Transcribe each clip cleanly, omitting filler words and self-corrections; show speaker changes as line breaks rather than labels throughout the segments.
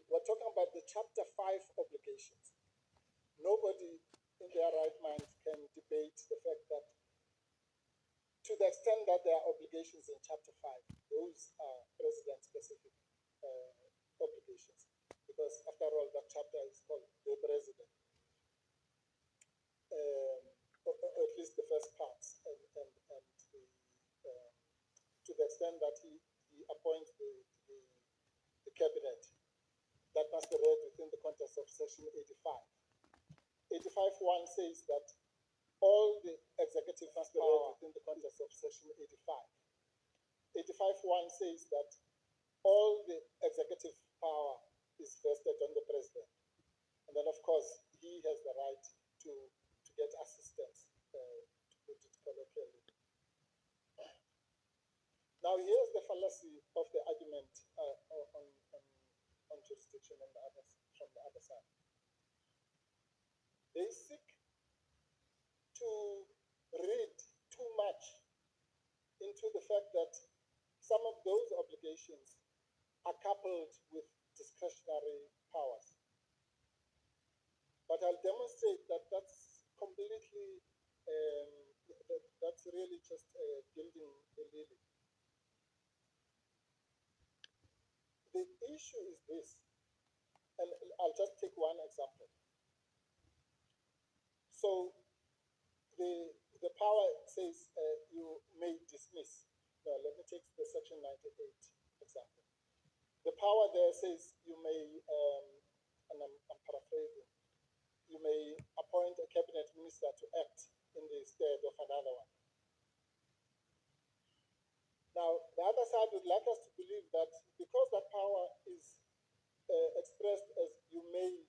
we're talking about the Chapter 5 obligations. Nobody in their right mind can debate the fact that to the extent that there are obligations in Chapter 5, those are president-specific obligations. Because after all, that chapter is called the president. Or at least the first parts, and to the extent that he appoints the cabinet, that must be read within the context of Section 85. 85.1 says that all the executive must be read within the context of Section 85. 85.1 says that all the executive power is vested on the president. And then, of course, he has the right to get assistance, to put it colloquially. Now, here's the fallacy of the argument on jurisdiction from the other side. They seek to read too much into the fact that some of those obligations are coupled with discretionary powers. But I'll demonstrate that that's completely, that's really just gilding the lily. The issue is this, and I'll just take one example. So the power says you may dismiss. Now, let me take the Section 98 example. The power there says you may, and I'm paraphrasing, you may appoint a cabinet minister to act in the stead of another one. Now, the other side would like us to believe that because that power is expressed as you may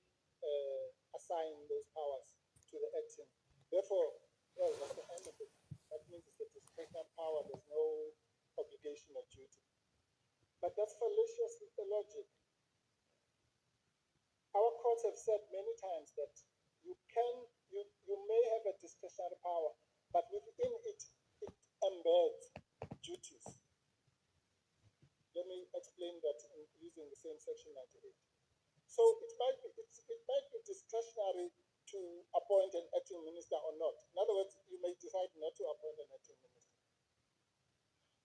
assign those powers to the acting, therefore, well, that's the end of it. That means it's a discretionary power, there's no obligation or duty. But that's fallacious logic. Our courts have said many times that you may have a discretionary power, but within it embeds duties. Let me explain that using the same Section 98. So it might be discretionary to appoint an acting minister or not. In other words, you may decide not to appoint an acting minister.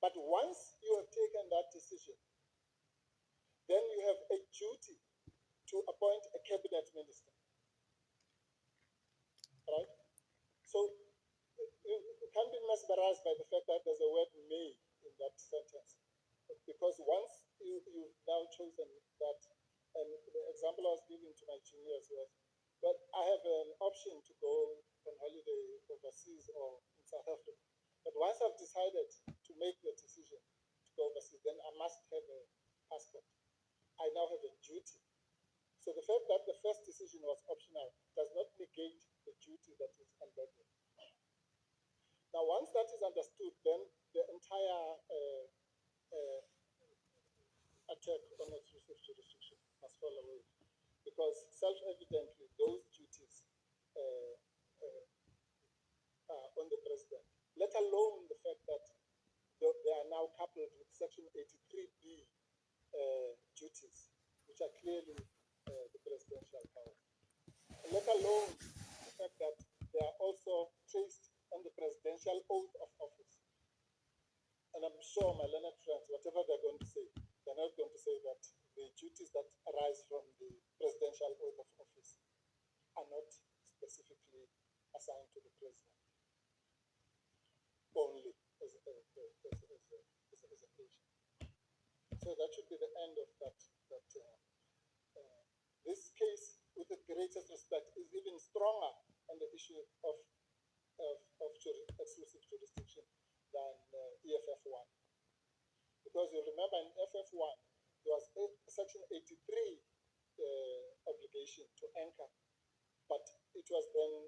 But once you have taken that decision, then you have a duty to appoint a cabinet minister. Right? So you can't be mesmerized by the fact that there's a word may in that sentence. Because once you've now chosen that, and the example I was giving to my juniors was, but I have an option to go on holiday overseas or in South Africa. But once I've decided to make the decision to go overseas, then I must have a passport. I now have a duty. So the fact that the first decision was optional does not negate the duty that is embedded. Now, once that is understood, then the entire attack on exclusive jurisdiction must fall away. Because self-evidently, those duties are on the president, let alone the fact that they are now coupled with Section 83B duties, which are clearly the presidential power. And let alone the fact that they are also traced on the presidential oath of office. And I'm sure my learned friends, whatever they're going to say, they're not going to say that the duties that arise from the presidential oath of office are not specifically assigned to the president only as a patient. So that should be the end of that. This case, with the greatest respect, is even stronger on the issue of exclusive jurisdiction than EFF1. Because you remember in FF1, there was a Section 83 obligation to anchor, but it was then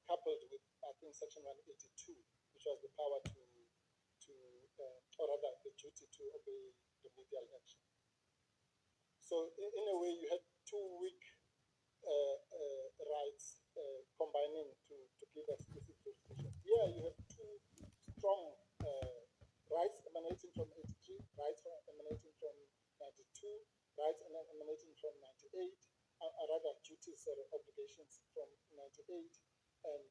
coupled with, I think, Section 182, which was the power or rather the duty to obey remedial action. So in a way, you had two weak rights combining to give exclusive jurisdiction. Here you have two strong rights emanating from 83, rights emanating from 92, rights emanating dating from 98, rather duties or obligations from 98, and